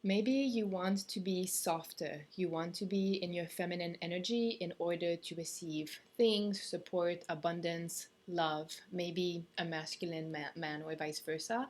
Maybe you want to be softer. You want to be in your feminine energy in order to receive things, support, abundance, love, maybe a masculine man or vice versa.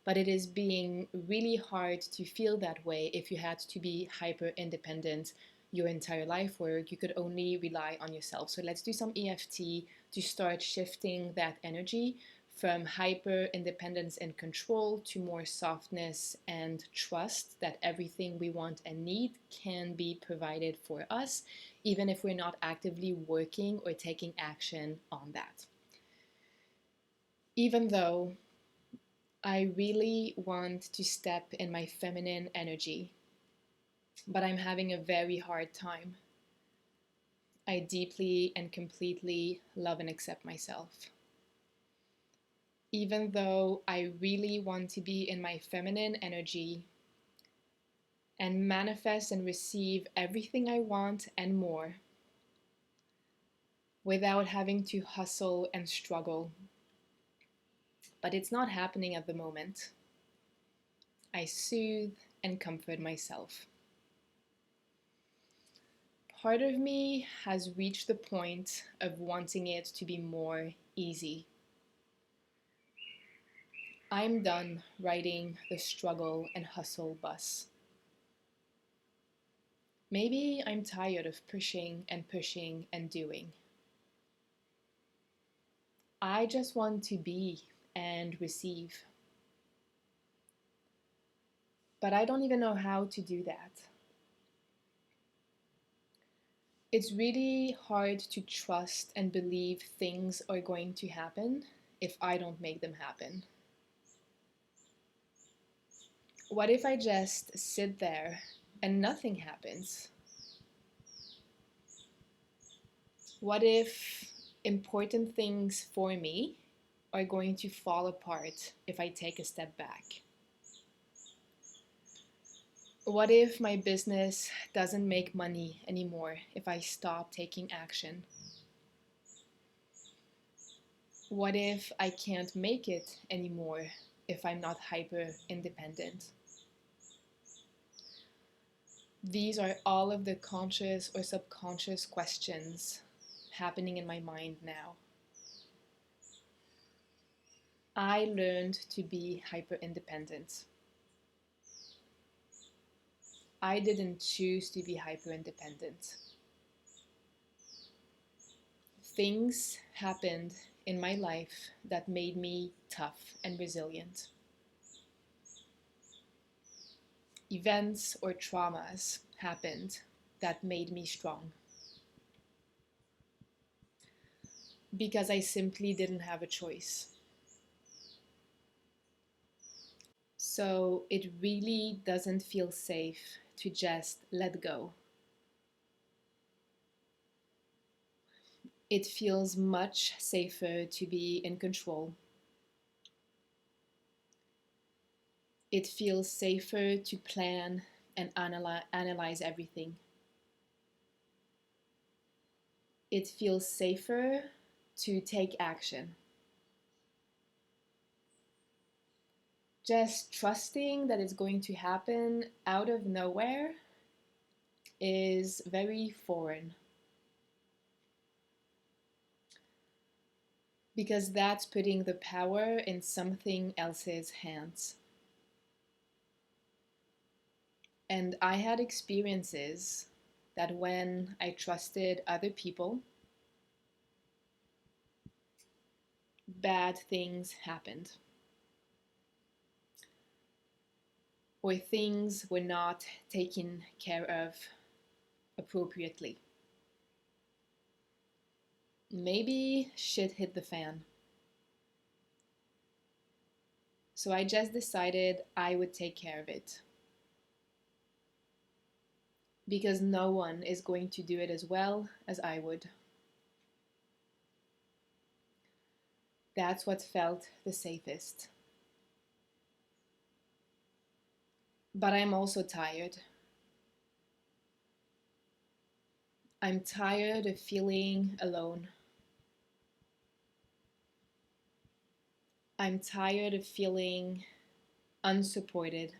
But it is being really hard to feel that way if you had to be hyper independent your entire life, where you could only rely on yourself. So let's do some EFT to start shifting that energy from hyper independence and control to more softness and trust that everything we want and need can be provided for us, even if we're not actively working or taking action on that. Even though I really want to step in my feminine energy, but I'm having a very hard time. I deeply and completely love and accept myself. Even though I really want to be in my feminine energy and manifest and receive everything I want and more without having to hustle and struggle. But it's not happening at the moment. I soothe and comfort myself. Part of me has reached the point of wanting it to be more easy. I'm done riding the struggle and hustle bus. Maybe I'm tired of pushing and doing. I just want to be and receive. But I don't even know how to do that. It's really hard to trust and believe things are going to happen if I don't make them happen. What if I just sit there and nothing happens? What if important things for me are going to fall apart if I take a step back? What if my business doesn't make money anymore if I stop taking action? What if I can't make it anymore if I'm not hyper independent? These are all of the conscious or subconscious questions happening in my mind now. I learned to be hyper independent. I didn't choose to be hyper independent. Things happened in my life that made me tough and resilient. Events or traumas happened that made me strong. Because I simply didn't have a choice. So it really doesn't feel safe to just let go. It feels much safer to be in control. It feels safer to plan and analyze everything. It feels safer to take action. Just trusting that it's going to happen out of nowhere is very foreign. Because that's putting the power in something else's hands. And I had experiences that when I trusted other people, bad things happened. Or things were not taken care of appropriately. Maybe shit hit the fan. So I just decided I would take care of it. Because no one is going to do it as well as I would. That's what felt the safest. But I'm also tired. I'm tired of feeling alone. I'm tired of feeling unsupported.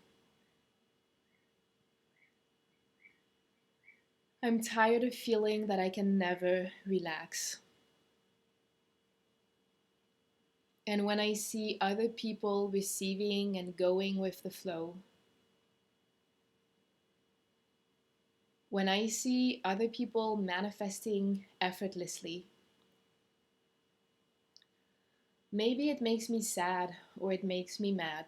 I'm tired of feeling that I can never relax. And when I see other people receiving and going with the flow, when I see other people manifesting effortlessly, maybe it makes me sad or it makes me mad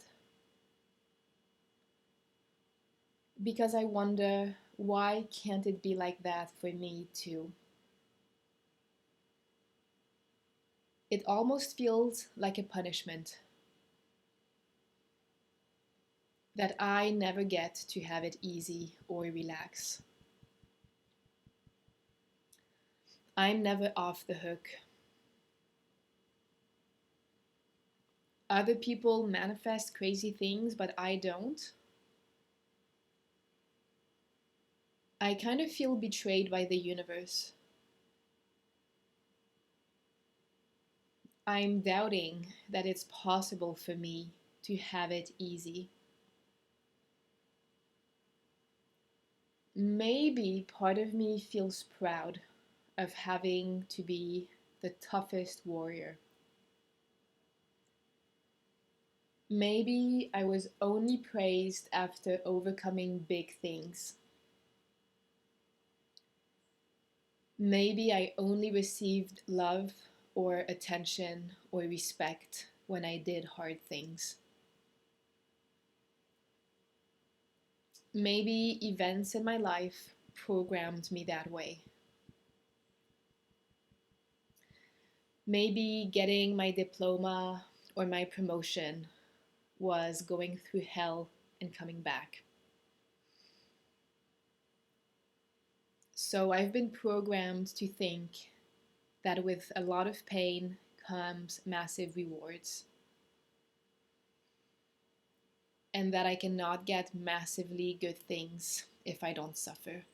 because I wonder, why can't it be like that for me too? It almost feels like a punishment that I never get to have it easy or relax. I'm never off the hook. Other people manifest crazy things, but I don't. I kind of feel betrayed by the universe. I'm doubting that it's possible for me to have it easy. Maybe part of me feels proud of having to be the toughest warrior. Maybe I was only praised after overcoming big things. Maybe I only received love or attention or respect when I did hard things. Maybe events in my life programmed me that way. Maybe getting my diploma or my promotion was going through hell and coming back. So I've been programmed to think that with a lot of pain comes massive rewards, and that I cannot get massively good things if I don't suffer.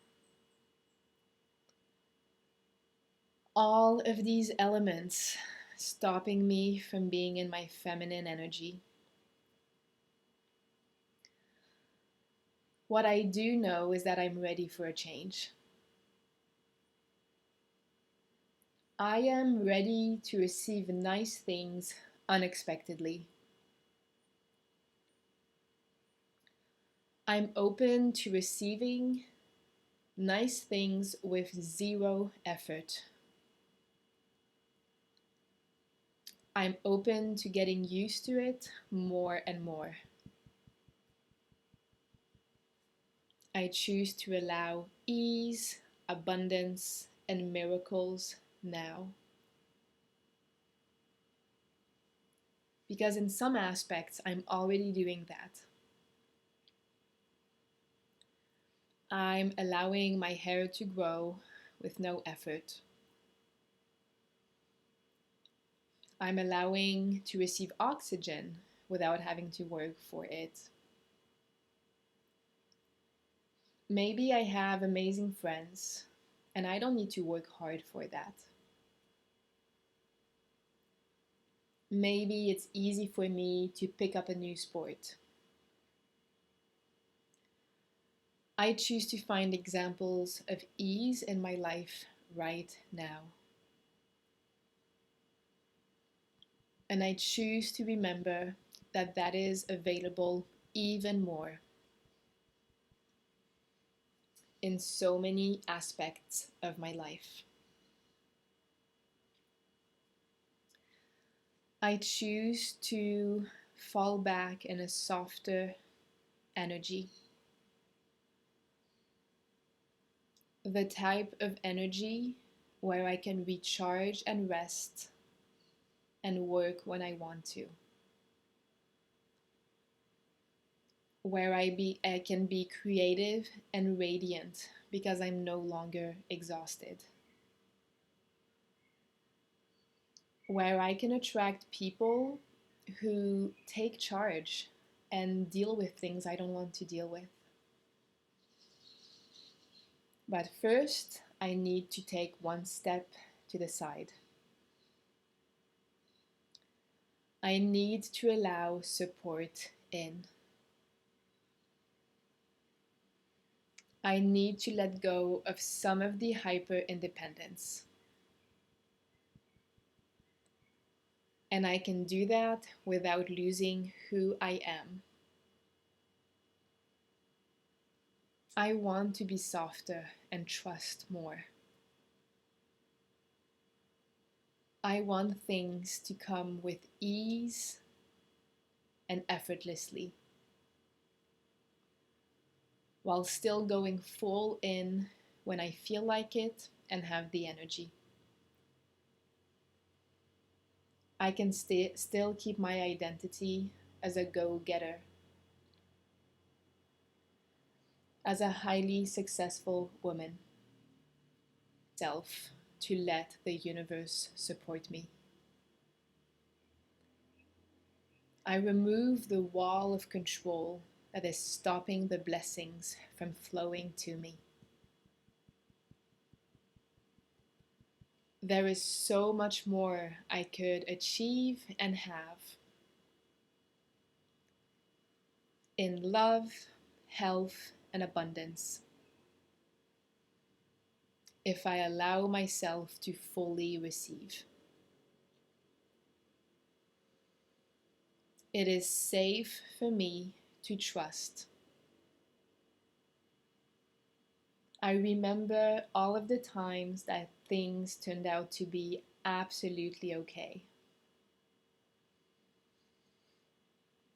All of these elements stopping me from being in my feminine energy. What I do know is that I'm ready for a change. I am ready to receive nice things unexpectedly. I'm open to receiving nice things with zero effort. I'm open to getting used to it more and more. I choose to allow ease, abundance, and miracles now. Because in some aspects, I'm already doing that. I'm allowing my hair to grow with no effort. I'm allowing to receive oxygen without having to work for it. Maybe I have amazing friends and I don't need to work hard for that. Maybe it's easy for me to pick up a new sport. I choose to find examples of ease in my life right now. And I choose to remember that that is available even more in so many aspects of my life. I choose to fall back in a softer energy. The type of energy where I can recharge and rest and work when I want to. Where I can be creative and radiant because I'm no longer exhausted. Where I can attract people who take charge and deal with things I don't want to deal with. But first, I need to take one step to the side. I need to allow support in. I need to let go of some of the hyper independence. And I can do that without losing who I am. I want to be softer and trust more. I want things to come with ease and effortlessly, while still going full in when I feel like it and have the energy. I can still keep my identity as a go-getter, as a highly successful woman, self, to let the universe support me. I remove the wall of control that is stopping the blessings from flowing to me. There is so much more I could achieve and have in love, health, and abundance if I allow myself to fully receive. It is safe for me to trust. I remember all of the times that things turned out to be absolutely okay.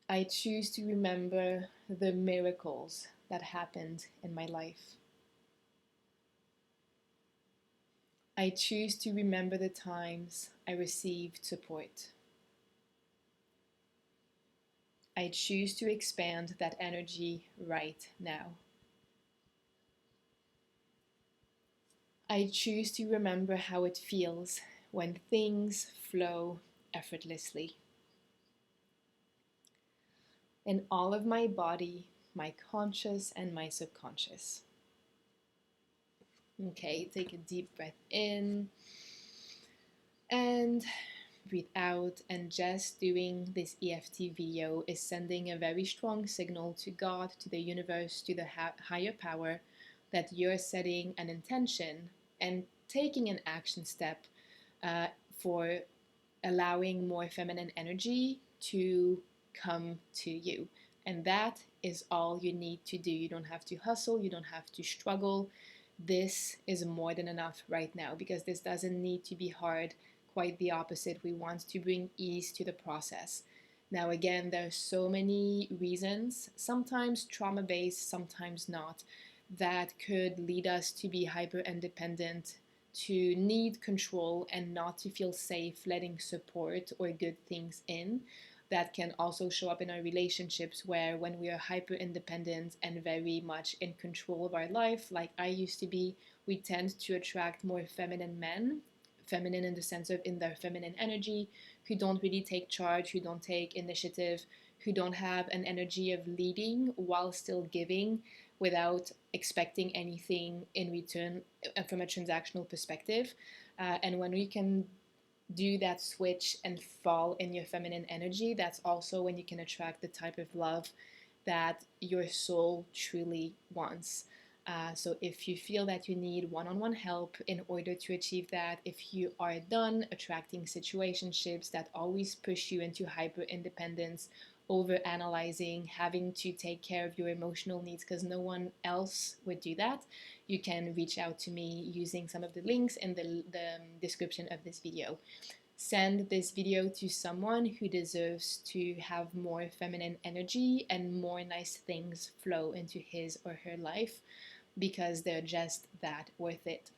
I choose to remember the miracles that happened in my life. I choose to remember the times I received support. I choose to expand that energy right now. I choose to remember how it feels when things flow effortlessly. In all of my body, my conscious and my subconscious. Okay, take a deep breath in and breathe out. And just doing this EFT video is sending a very strong signal to God, to the universe, to the higher power that you're setting an intention and taking an action step for allowing more feminine energy to come to you. And that is all you need to do. You don't have to hustle, you don't have to struggle. This is more than enough right now because this doesn't need to be hard. Quite the opposite. We want to bring ease to the process. Now, again, there are so many reasons, sometimes trauma based, sometimes not, that could lead us to be hyper independent, to need control and not to feel safe letting support or good things in. That can also show up in our relationships where when we are hyper independent and very much in control of our life, like I used to be, we tend to attract more feminine men, feminine in the sense of in their feminine energy, who don't really take charge, who don't take initiative, who don't have an energy of leading while still giving without expecting anything in return from a transactional perspective. And when we can do that switch and fall in your feminine energy, that's also when you can attract the type of love that your soul truly wants. So if you feel that you need one-on-one help in order to achieve that, if you are done attracting situationships that always push you into hyper independence, over analyzing, having to take care of your emotional needs because no one else would do that, you can reach out to me using some of the links in the description of this video. Send this video to someone who deserves to have more feminine energy and more nice things flow into his or her life because they're just that worth it.